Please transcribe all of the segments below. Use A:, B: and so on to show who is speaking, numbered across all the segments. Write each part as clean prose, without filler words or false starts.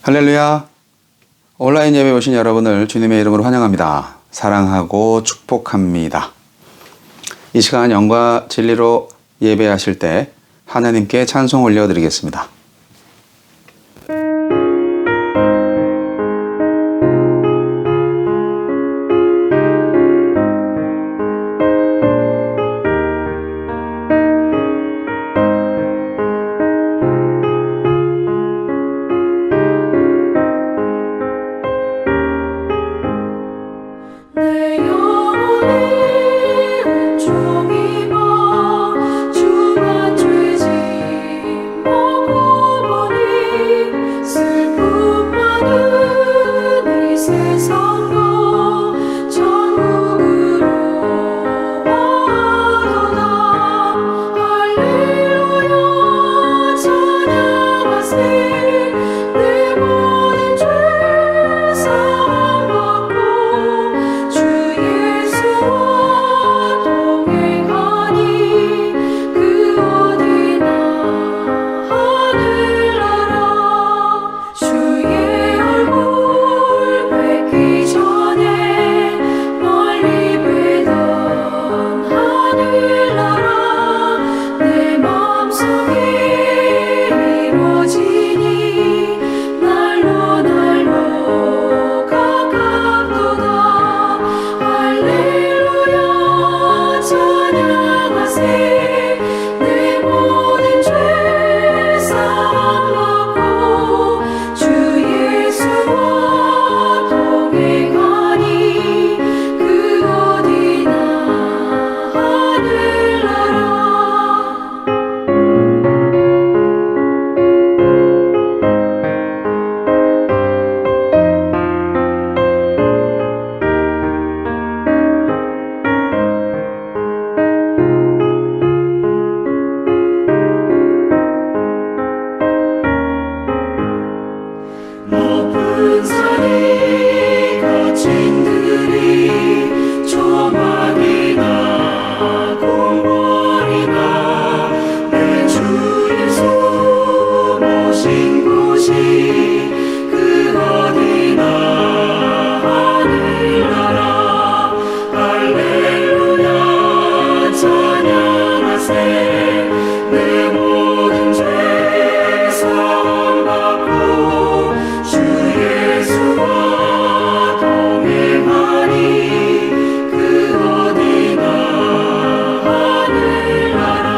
A: 할렐루야. 온라인 예배 오신 여러분을 주님의 이름으로 환영합니다. 사랑하고 축복합니다. 이 시간 영과 진리로 예배하실 때 하나님께 찬송 올려드리겠습니다.
B: 내 영혼이 온종일 주만 죄짐 먹고 보니 슬픔 많은 이 세상도 천국으로 와도다. 할렐루야 찬양하세. 내 모든 죄 사함 받고 주 예수와 동행하니 그 어디나 하늘나라. 주의 얼굴 뵙기 전에 멀리 뵈던 하늘나라 내 마음속에 이루어지니 날로 날로 가깝도다. 할렐루야 찬양하세. 내 모든 죄 사함 받고 주 예수와 동행하니 그 어디나 하늘나라. 높은 산이 거친 들이 조망이나 궁궐이나 내 주 예수 모신 곳이 그 어디나 하늘나라. 할렐루야 찬양하세. 내 모든 죄 사함 받고 주 예수와 동행하니 그 어디나 하늘나라.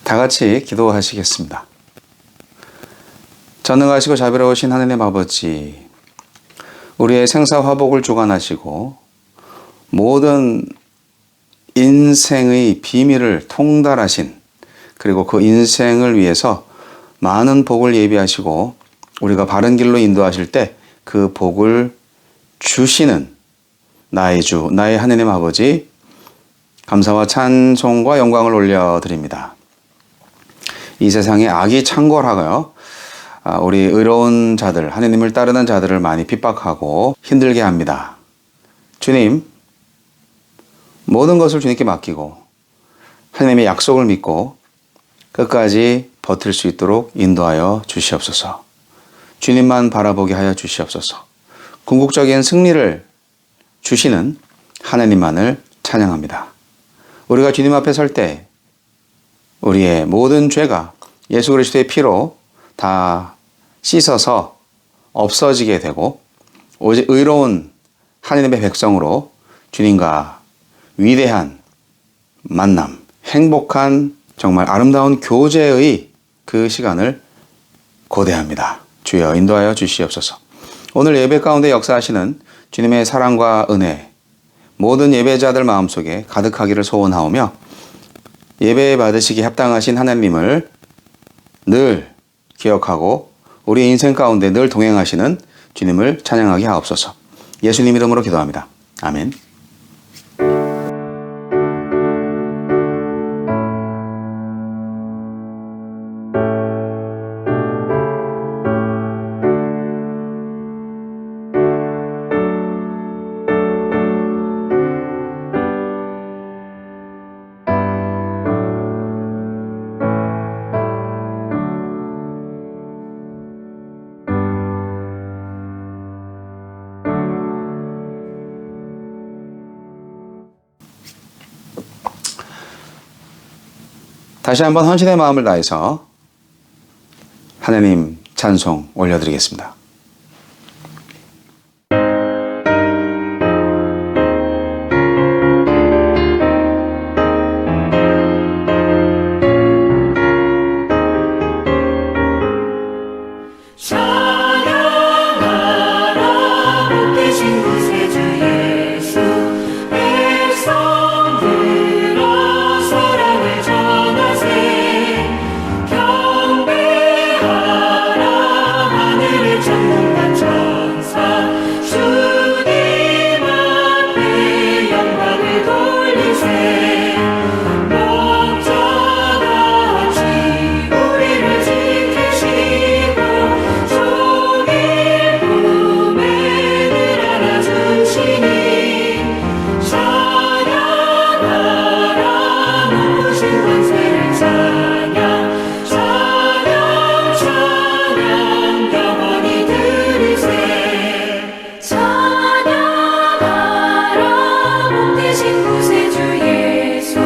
A: 다 같이 기도하시겠습니다. 전능하시고 자비로우신 하느님 아버지, 우리의 생사화복을 주관하시고 모든 인생의 비밀을 통달하신, 그리고 그 인생을 위해서 많은 복을 예비하시고 우리가 바른 길로 인도하실 때 그 복을 주시는 나의 주, 나의 하느님 아버지, 감사와 찬송과 영광을 올려드립니다. 이 세상에 악이 창궐하여 우리 의로운 자들, 하느님을 따르는 자들을 많이 핍박하고 힘들게 합니다. 주님, 모든 것을 주님께 맡기고 하느님의 약속을 믿고 끝까지 버틸 수 있도록 인도하여 주시옵소서. 주님만 바라보게 하여 주시옵소서. 궁극적인 승리를 주시는 하느님만을 찬양합니다. 우리가 주님 앞에 설 때 우리의 모든 죄가 예수 그리스도의 피로 다 씻어서 없어지게 되고 오직 의로운 하느님의 백성으로 주님과 위대한 만남, 행복한 정말 아름다운 교제의 그 시간을 고대합니다. 주여 인도하여 주시옵소서. 오늘 예배 가운데 역사하시는 주님의 사랑과 은혜, 모든 예배자들 마음속에 가득하기를 소원하오며 예배 받으시기 합당하신 하나님을 늘 기억하고 우리 인생 가운데 늘 동행하시는 주님을 찬양하게 하옵소서. 예수님 이름으로 기도합니다. 아멘. 다시 한번 헌신의 마음을 다해서 하나님 찬송 올려드리겠습니다.
B: 찬양하라 복되신 구세주 예수 백성들아 사랑을 전하세 경배하라 하늘을 천군과 천사 주님 앞에 영광을 돌리세 목자같이 우리를 지키시고 종일 품에 늘 안아주시니 찬양하라 높으신 권세를 찬양 찬양 찬양 영원히 드리세 찬양하라 복되신 구세주 예수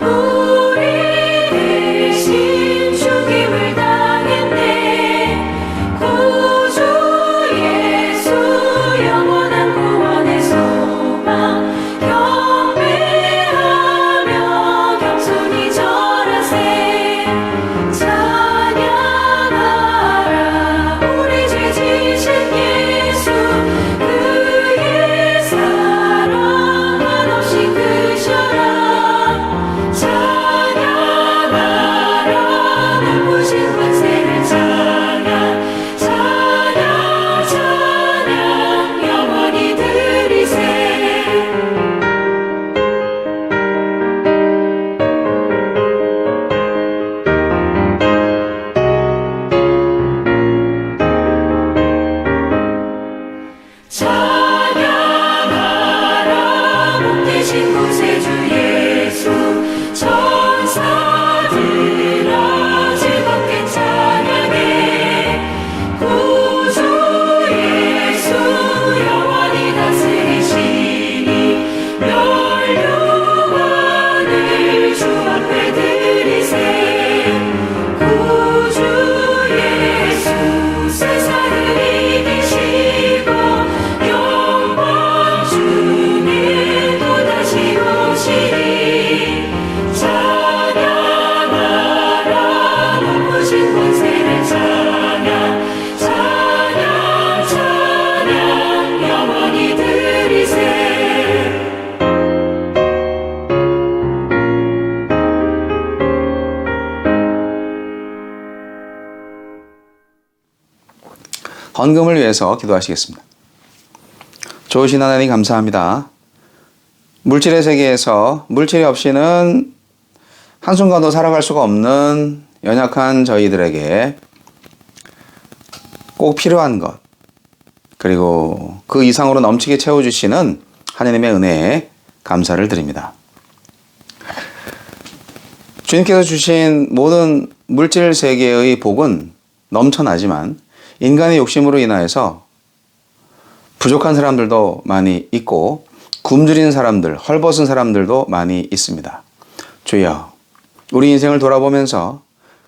B: 우리 대신 죽임을 당했네 구주 예수 영원한 구원의 소망 경배하며 겸손히 절하세 찬양하라 우리 죄 지신 예수 그의 사랑 한없이 크셔라 찬양하라 높으신 권세를 찬양 찬양 찬양 영원히 드리세 찬양하라 복되신 구세주 예수 천사들아 즐겁게 찬양해 구주 예수 영원히 다스리시니 멸류관을 주 앞에 드리세 구주 예수 세상을 이기시고 영광 주님 또다시 오시리 찬양하라 높으신 권세를 찬양 찬양 찬양 영원히 드리세
A: 헌금을 위해서 기도하시겠습니다. 좋으신 하나님 감사합니다. 물질의 세계에서 물질이 없이는 한순간도 살아갈 수가 없는 연약한 저희들에게 꼭 필요한 것, 그리고 그 이상으로 넘치게 채워주시는 하나님의 은혜에 감사를 드립니다. 주님께서 주신 모든 물질 세계의 복은 넘쳐나지만 인간의 욕심으로 인하여서 부족한 사람들도 많이 있고 굶주린 사람들, 헐벗은 사람들도 많이 있습니다. 주여, 우리 인생을 돌아보면서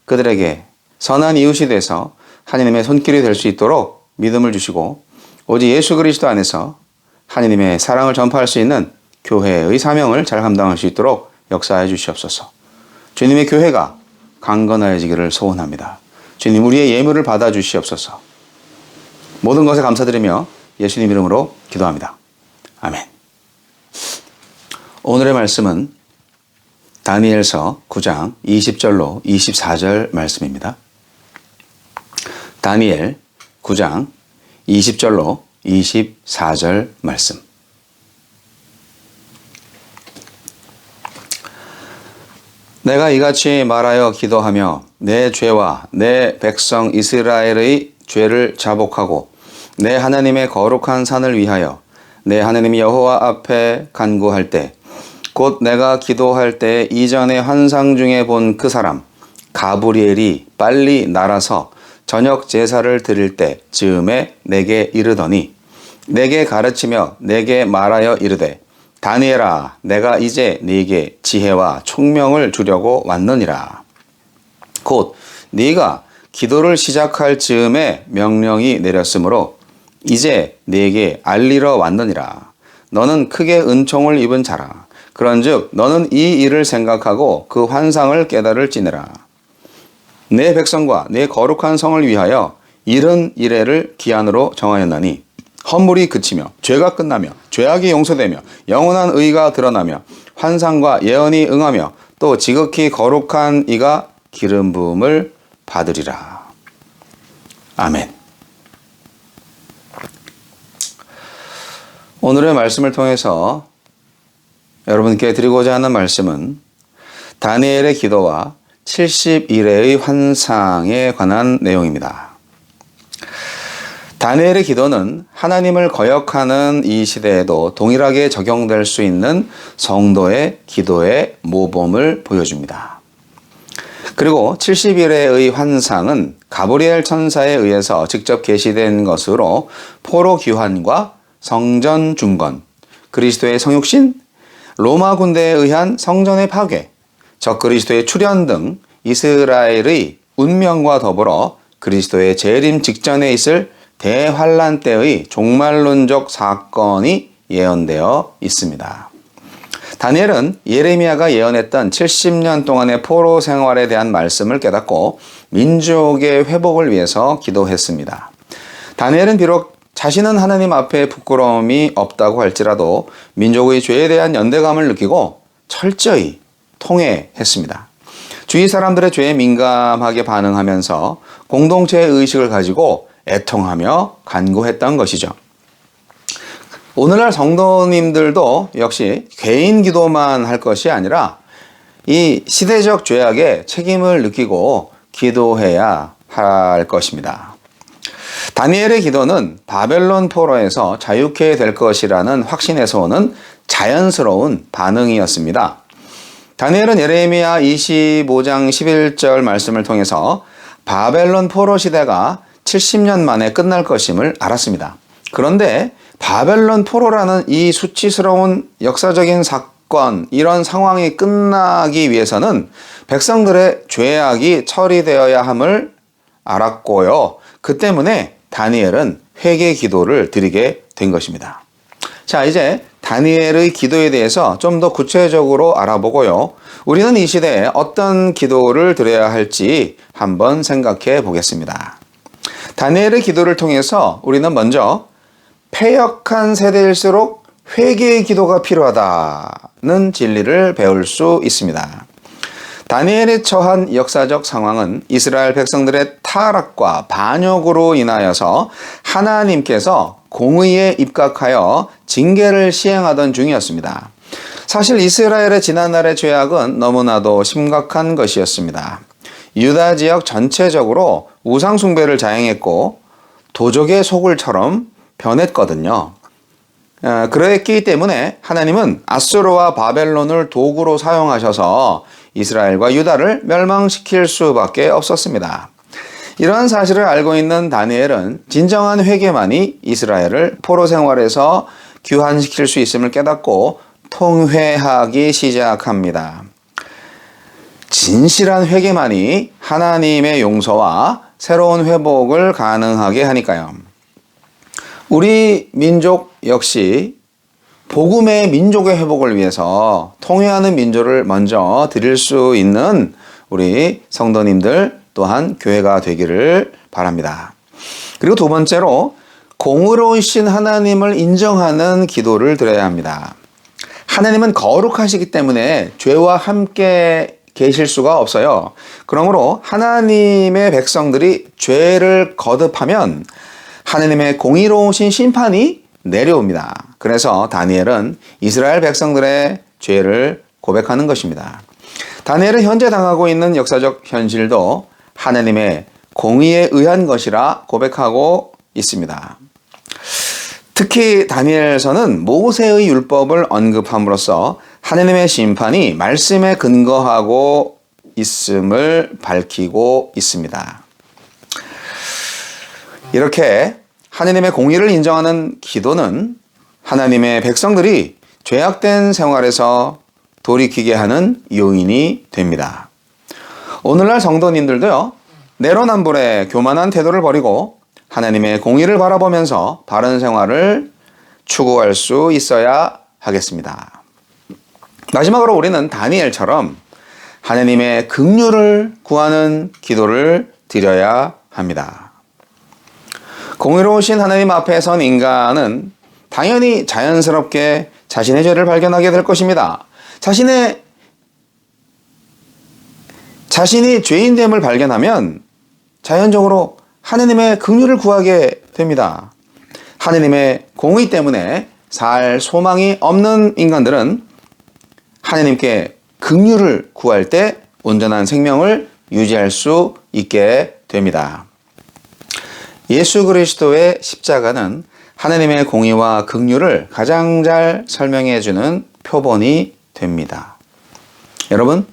A: 그들에게 선한 이웃이 돼서 하나님의 손길이 될 수 있도록 믿음을 주시고 오직 예수 그리스도 안에서 하나님의 사랑을 전파할 수 있는 교회의 사명을 잘 감당할 수 있도록 역사해 주시옵소서. 주님의 교회가 강건하여지기를 소원합니다. 주님, 우리의 예물을 받아 주시옵소서. 모든 것에 감사드리며 예수님 이름으로 기도합니다. 아멘. 오늘의 말씀은 다니엘서 9장 20절로 24절 말씀입니다. 다니엘 9장 20절로 24절 말씀. 내가 이같이 말하여 기도하며 내 죄와 내 백성 이스라엘의 죄를 자복하고 내 하나님의 거룩한 산을 위하여 내 하나님 여호와 앞에 간구할 때 곧 내가 기도할 때 이전에 환상 중에 본 그 사람 가브리엘이 빨리 날아서 저녁 제사를 드릴 때 즈음에 내게 이르더니 내게 가르치며 내게 말하여 이르되 다니엘아, 내가 이제 네게 지혜와 총명을 주려고 왔느니라. 곧 네가 기도를 시작할 즈음에 명령이 내렸으므로 이제 네게 알리러 왔느니라. 너는 크게 은총을 입은 자라. 그런즉 너는 이 일을 생각하고 그 환상을 깨달을지니라. 내 백성과 내 거룩한 성을 위하여 70 기한으로 정하였나니 허물이 그치며 죄가 끝나며 죄악이 용서되며 영원한 의가 드러나며 환상과 예언이 응하며 또 지극히 거룩한 이가 기름 부음을 받으리라. 아멘. 오늘의 말씀을 통해서 여러분께 드리고자 하는 말씀은 다니엘의 기도와 70일의 환상에 관한 내용입니다. 다니엘의 기도는 하나님을 거역하는 이 시대에도 동일하게 적용될 수 있는 성도의 기도의 모범을 보여줍니다. 그리고 70일의 환상은 가브리엘 천사에 의해서 직접 계시된 것으로 포로 귀환과 성전 중건, 그리스도의 성육신, 로마 군대에 의한 성전의 파괴, 적그리스도의 출현 등 이스라엘의 운명과 더불어 그리스도의 재림 직전에 있을 대환란 때의 종말론적 사건이 예언되어 있습니다. 다니엘은 예레미야가 예언했던 70년 동안의 포로 생활에 대한 말씀을 깨닫고 민족의 회복을 위해서 기도했습니다. 다니엘은 비록 자신은 하나님 앞에 부끄러움이 없다고 할지라도 민족의 죄에 대한 연대감을 느끼고 철저히 통회했습니다. 주위 사람들의 죄에 민감하게 반응하면서 공동체의 의식을 가지고 애통하며 간구했던 것이죠. 오늘날 성도님들도 역시 개인 기도만 할 것이 아니라 이 시대적 죄악에 책임을 느끼고 기도해야 할 것입니다. 다니엘의 기도는 바벨론 포로에서 자유케 될 것이라는 확신에서 오는 자연스러운 반응이었습니다. 다니엘은 예레미야 25장 11절 말씀을 통해서 바벨론 포로 시대가 70년 만에 끝날 것임을 알았습니다. 그런데 바벨론 포로라는 이 수치스러운 역사적인 사건, 이런 상황이 끝나기 위해서는 백성들의 죄악이 처리되어야 함을 알았고요. 그 때문에 다니엘은 회개 기도를 드리게 된 것입니다. 자, 이제 다니엘의 기도에 대해서 좀 더 구체적으로 알아보고요. 우리는 이 시대에 어떤 기도를 드려야 할지 한번 생각해 보겠습니다. 다니엘의 기도를 통해서 우리는 먼저 패역한 세대일수록 회개의 기도가 필요하다는 진리를 배울 수 있습니다. 다니엘이 처한 역사적 상황은 이스라엘 백성들의 타락과 반역으로 인하여서 하나님께서 공의에 입각하여 징계를 시행하던 중이었습니다. 사실 이스라엘의 지난날의 죄악은 너무나도 심각한 것이었습니다. 유다 지역 전체적으로 우상숭배를 자행했고 도적의 소굴처럼 변했거든요. 그랬기 때문에 하나님은 아수르와 바벨론을 도구로 사용하셔서 이스라엘과 유다를 멸망시킬 수밖에 없었습니다. 이러한 사실을 알고 있는 다니엘은 진정한 회개만이 이스라엘을 포로 생활에서 귀환시킬 수 있음을 깨닫고 통회하기 시작합니다. 진실한 회개만이 하나님의 용서와 새로운 회복을 가능하게 하니까요. 우리 민족 역시 복음의 민족의 회복을 위해서 통회하는 민족을 먼저 드릴 수 있는 우리 성도님들 또한 교회가 되기를 바랍니다. 그리고 두 번째로 공의로우신 하나님을 인정하는 기도를 드려야 합니다. 하나님은 거룩하시기 때문에 죄와 함께 계실 수가 없어요. 그러므로 하나님의 백성들이 죄를 거듭하면 하나님의 공의로우신 심판이 내려옵니다. 그래서 다니엘은 이스라엘 백성들의 죄를 고백하는 것입니다. 다니엘은 현재 당하고 있는 역사적 현실도 하나님의 공의에 의한 것이라 고백하고 있습니다. 특히 다니엘서는 모세의 율법을 언급함으로써 하나님의 심판이 말씀에 근거하고 있음을 밝히고 있습니다. 이렇게 하나님의 공의를 인정하는 기도는 하나님의 백성들이 죄악된 생활에서 돌이키게 하는 요인이 됩니다. 오늘날 성도님들도요, 내로남불의 교만한 태도를 버리고 하나님의 공의를 바라보면서 바른 생활을 추구할 수 있어야 하겠습니다. 마지막으로 우리는 다니엘처럼 하나님의 긍휼을 구하는 기도를 드려야 합니다. 공의로우신 하나님 앞에 선 인간은 당연히 자연스럽게 자신의 죄를 발견하게 될 것입니다. 자신이 죄인됨을 발견하면 자연적으로 하나님의 긍휼을 구하게 됩니다. 하나님의 공의 때문에 살 소망이 없는 인간들은 하나님께 긍휼을 구할 때 온전한 생명을 유지할 수 있게 됩니다. 예수 그리스도의 십자가는 하나님의 공의와 긍휼을 가장 잘 설명해 주는 표본이 됩니다. 여러분,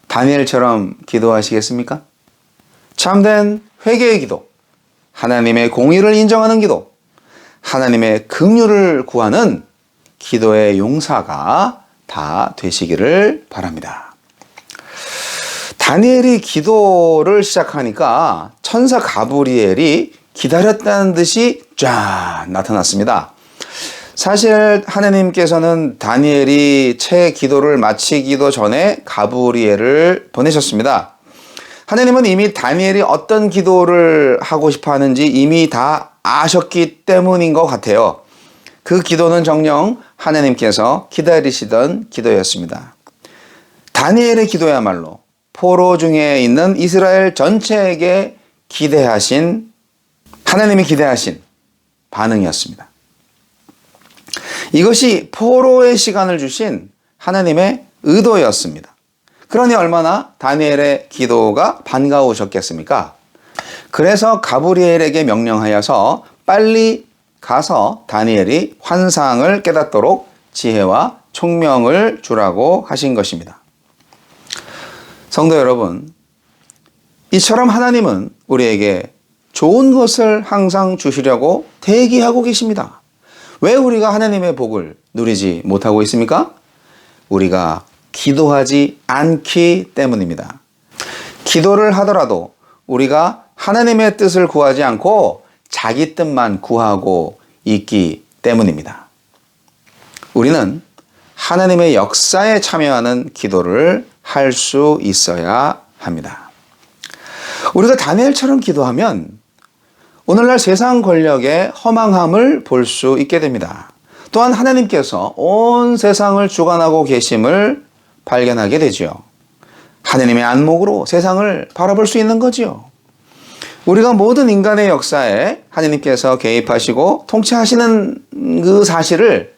A: 다니엘처럼 기도하시겠습니까? 참된 회개의 기도, 하나님의 공의를 인정하는 기도, 하나님의 긍휼을 구하는 기도의 용사가 다 되시기를 바랍니다. 다니엘이 기도를 시작하니까 천사 가브리엘이 기다렸다는 듯이 쫙 나타났습니다. 사실 하나님께서는 다니엘이 채 기도를 마치기도 전에 가브리엘을 보내셨습니다. 하나님은 이미 다니엘이 어떤 기도를 하고 싶어 하는지 이미 다 아셨기 때문인 것 같아요. 그 기도는 정녕 하나님께서 기다리시던 기도였습니다. 다니엘의 기도야말로 포로 중에 있는 이스라엘 전체에게 하나님이 기대하신 반응이었습니다. 이것이 포로의 시간을 주신 하나님의 의도였습니다. 그러니 얼마나 다니엘의 기도가 반가우셨겠습니까? 그래서 가브리엘에게 명령하여서 빨리 가서 다니엘이 환상을 깨닫도록 지혜와 총명을 주라고 하신 것입니다. 성도 여러분, 이처럼 하나님은 우리에게 좋은 것을 항상 주시려고 대기하고 계십니다. 왜 우리가 하나님의 복을 누리지 못하고 있습니까? 우리가 기도하지 않기 때문입니다. 기도를 하더라도 우리가 하나님의 뜻을 구하지 않고 자기 뜻만 구하고 있기 때문입니다. 우리는 하나님의 역사에 참여하는 기도를 할 수 있어야 합니다. 우리가 다니엘처럼 기도하면 오늘날 세상 권력의 허망함을 볼 수 있게 됩니다. 또한 하나님께서 온 세상을 주관하고 계심을 발견하게 되지요. 하나님의 안목으로 세상을 바라볼 수 있는 거지요. 우리가 모든 인간의 역사에 하나님께서 개입하시고 통치하시는 그 사실을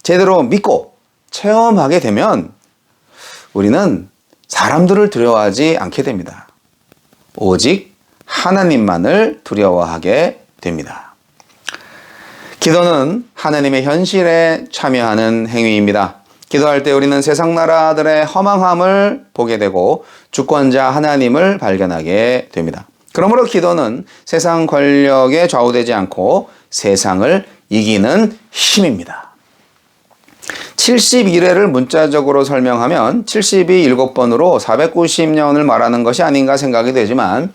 A: 제대로 믿고 체험하게 되면 우리는 사람들을 두려워하지 않게 됩니다. 오직 하나님만을 두려워하게 됩니다. 기도는 하나님의 현실에 참여하는 행위입니다. 기도할 때 우리는 세상 나라들의 허망함을 보게 되고 주권자 하나님을 발견하게 됩니다. 그러므로 기도는 세상 권력에 좌우되지 않고 세상을 이기는 힘입니다. 71회를 문자적으로 설명하면 70이 7번으로 490년을 말하는 것이 아닌가 생각이 되지만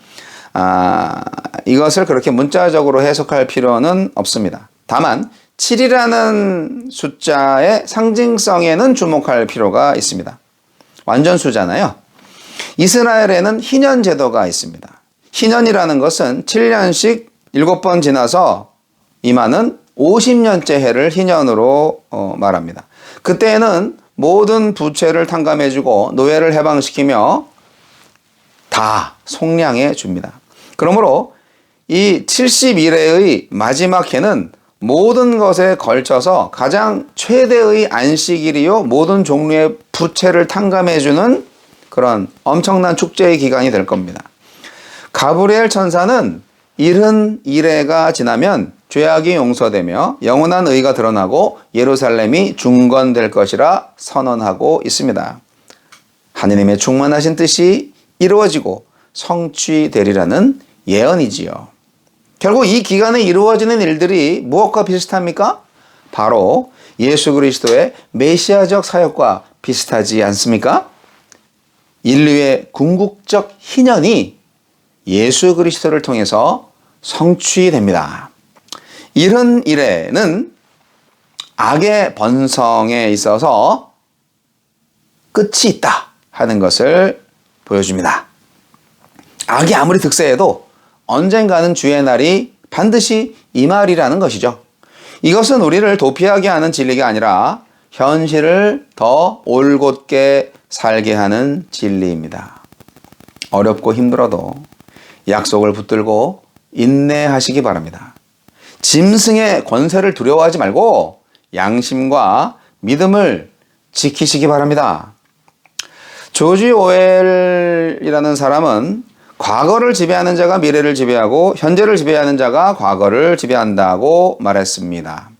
A: 이것을 그렇게 문자적으로 해석할 필요는 없습니다. 다만 7이라는 숫자의 상징성에는 주목할 필요가 있습니다. 완전수잖아요. 이스라엘에는 희년 제도가 있습니다. 희년이라는 것은 7년씩 7번 지나서 임하는 50년째 해를 희년으로 말합니다. 그때에는 모든 부채를 탕감해주고 노예를 해방시키며 다 속량해 줍니다. 그러므로 이 71회의 마지막 해는 모든 것에 걸쳐서 가장 최대의 안식일이요 모든 종류의 부채를 탕감해주는 그런 엄청난 축제의 기간이 될 겁니다. 가브리엘 천사는 71회가 지나면 죄악이 용서되며 영원한 의가 드러나고 예루살렘이 중건될 것이라 선언하고 있습니다. 하느님의 충만하신 뜻이 이루어지고 성취되리라는 예언이지요. 결국 이 기간에 이루어지는 일들이 무엇과 비슷합니까? 바로 예수 그리스도의 메시아적 사역과 비슷하지 않습니까? 인류의 궁극적 희년이 예수 그리스도를 통해서 성취됩니다. 이런 일에는 악의 번성에 있어서 끝이 있다 하는 것을 보여줍니다. 악이 아무리 득세해도 언젠가는 주의 날이 반드시 임하리라는 것이죠. 이것은 우리를 도피하게 하는 진리가 아니라 현실을 더 올곧게 살게 하는 진리입니다. 어렵고 힘들어도 약속을 붙들고 인내하시기 바랍니다. 짐승의 권세를 두려워하지 말고 양심과 믿음을 지키시기 바랍니다. 조지 오웰이라는 사람은 과거를 지배하는 자가 미래를 지배하고 현재를 지배하는 자가 과거를 지배한다고 말했습니다.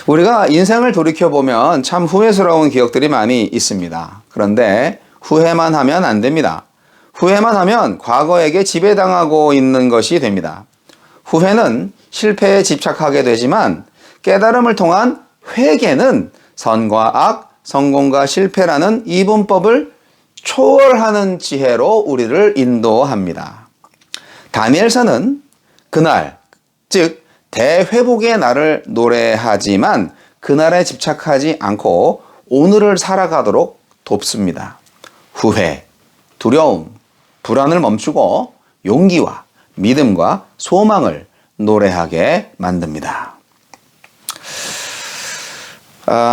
A: 우리가 인생을 돌이켜보면 참 후회스러운 기억들이 많이 있습니다. 그런데 후회만 하면 안 됩니다. 후회만 하면 과거에게 지배당하고 있는 것이 됩니다. 후회는 실패에 집착하게 되지만 깨달음을 통한 회개는 선과 악, 성공과 실패라는 이분법을 초월하는 지혜로 우리를 인도합니다. 다니엘서는 그날, 즉 대회복의 날을 노래하지만 그날에 집착하지 않고 오늘을 살아가도록 돕습니다. 후회, 두려움, 불안을 멈추고 용기와 믿음과 소망을 노래하게 만듭니다.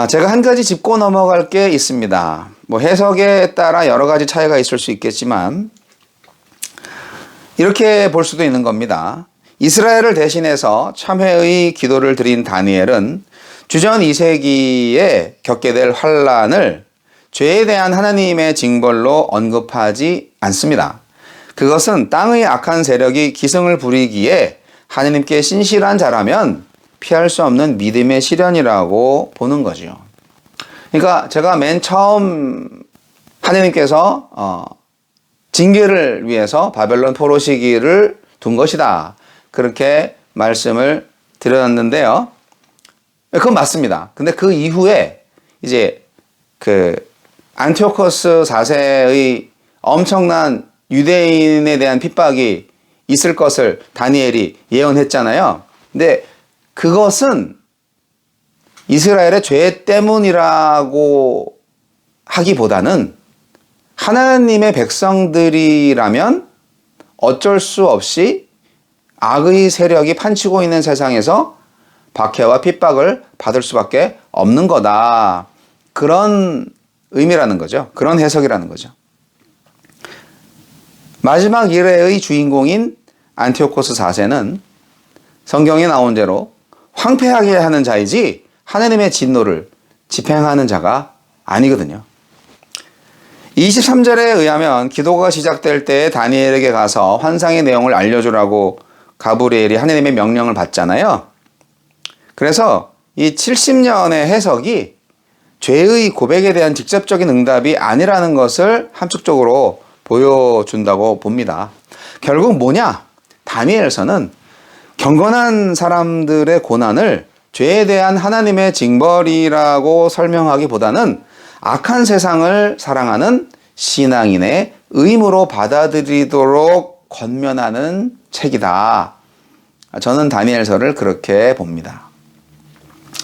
A: 제가 한 가지 짚고 넘어갈 게 있습니다. 해석에 따라 여러 가지 차이가 있을 수 있겠지만 이렇게 볼 수도 있는 겁니다. 이스라엘을 대신해서 참회의 기도를 드린 다니엘은 주전 2세기에 겪게 될 환란을 죄에 대한 하나님의 징벌로 언급하지 않습니다. 그것은 땅의 악한 세력이 기승을 부리기에 하나님께 신실한 자라면 피할 수 없는 믿음의 시련이라고 보는 거죠. 그러니까 제가 맨 처음 하나님께서 징계를 위해서 바벨론 포로 시기를 둔 것이다. 그렇게 말씀을 드렸는데요. 그건 맞습니다. 근데 그 이후에 이제 안티오코스 4세의 엄청난 유대인에 대한 핍박이 있을 것을 다니엘이 예언했잖아요. 근데 그것은 이스라엘의 죄 때문이라고 하기보다는 하나님의 백성들이라면 어쩔 수 없이 악의 세력이 판치고 있는 세상에서 박해와 핍박을 받을 수밖에 없는 거다. 그런 의미라는 거죠. 그런 해석이라는 거죠. 마지막 일회의 주인공인 안티오코스 4세는 성경에 나온 대로 황폐하게 하는 자이지 하나님의 진노를 집행하는 자가 아니거든요. 23절에 의하면 기도가 시작될 때 다니엘에게 가서 환상의 내용을 알려주라고 가브리엘이 하나님의 명령을 받잖아요. 그래서 이 70년의 해석이 죄의 고백에 대한 직접적인 응답이 아니라는 것을 함축적으로 보여준다고 봅니다. 결국 뭐냐? 다니엘서는 경건한 사람들의 고난을 죄에 대한 하나님의 징벌이라고 설명하기보다는 악한 세상을 사랑하는 신앙인의 의무로 받아들이도록 권면하는 책이다. 저는 다니엘서를 그렇게 봅니다.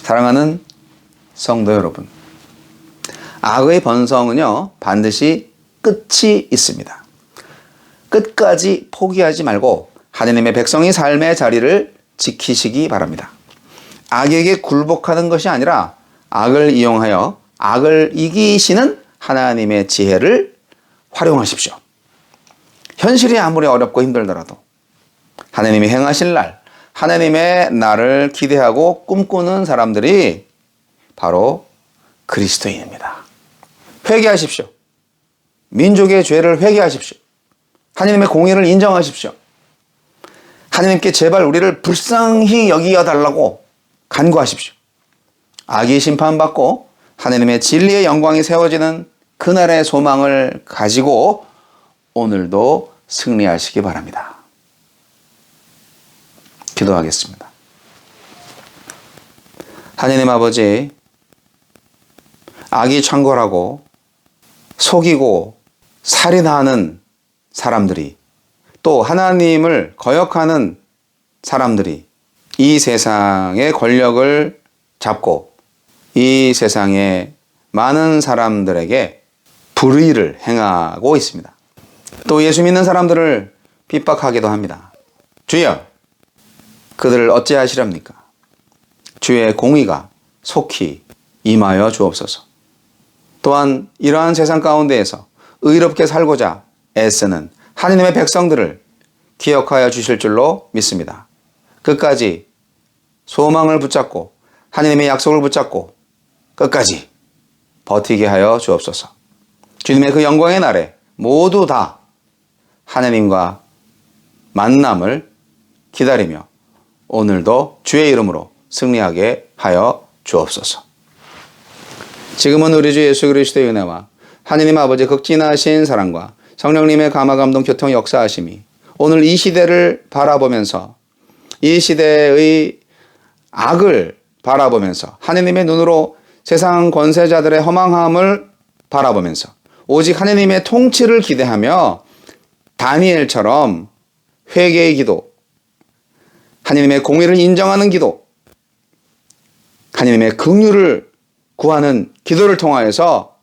A: 사랑하는 성도 여러분, 악의 번성은요 반드시 끝이 있습니다. 끝까지 포기하지 말고 하나님의 백성의 삶의 자리를 지키시기 바랍니다. 악에게 굴복하는 것이 아니라 악을 이용하여 악을 이기시는 하나님의 지혜를 활용하십시오. 현실이 아무리 어렵고 힘들더라도 하나님이 행하실 날, 하나님의 날을 기대하고 꿈꾸는 사람들이 바로 그리스도인입니다. 회개하십시오. 민족의 죄를 회개하십시오. 하나님의 공의를 인정하십시오. 하나님께 제발 우리를 불쌍히 여기어달라고 간구하십시오. 악이 심판받고 하나님의 진리의 영광이 세워지는 그날의 소망을 가지고 오늘도 승리하시기 바랍니다. 기도하겠습니다. 하나님 아버지, 악이 창궐하고 속이고 살인하는 사람들이, 또 하나님을 거역하는 사람들이 이 세상의 권력을 잡고 이 세상의 많은 사람들에게 불의를 행하고 있습니다. 또 예수 믿는 사람들을 핍박하기도 합니다. 주여, 그들을 어찌하시렵니까? 주의 공의가 속히 임하여 주옵소서. 또한 이러한 세상 가운데에서 의롭게 살고자 애쓰는 하느님의 백성들을 기억하여 주실 줄로 믿습니다. 끝까지 소망을 붙잡고 하느님의 약속을 붙잡고 끝까지 버티게 하여 주옵소서. 주님의 그 영광의 날에 모두 다 하느님과 만남을 기다리며 오늘도 주의 이름으로 승리하게 하여 주옵소서. 지금은 우리 주 예수 그리스도의 은혜와 하느님 아버지 극진하신 사랑과 성령님의 감화 감동 교통 역사하심이 오늘 이 시대를 바라보면서 이 시대의 악을 바라보면서 하느님의 눈으로 세상 권세자들의 허망함을 바라보면서 오직 하느님의 통치를 기대하며 다니엘처럼 회개의 기도, 하느님의 공의를 인정하는 기도, 하느님의 긍휼을 구하는 기도를 통하여서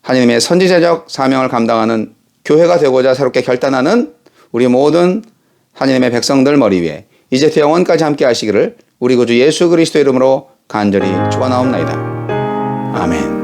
A: 하느님의 선지자적 사명을 감당하는 교회가 되고자 새롭게 결단하는 우리 모든 하느님의 백성들 머리 위에 이제부터 영원까지 함께 하시기를 우리 구주 예수 그리스도 이름으로 간절히 축원하옵나이다. 아멘.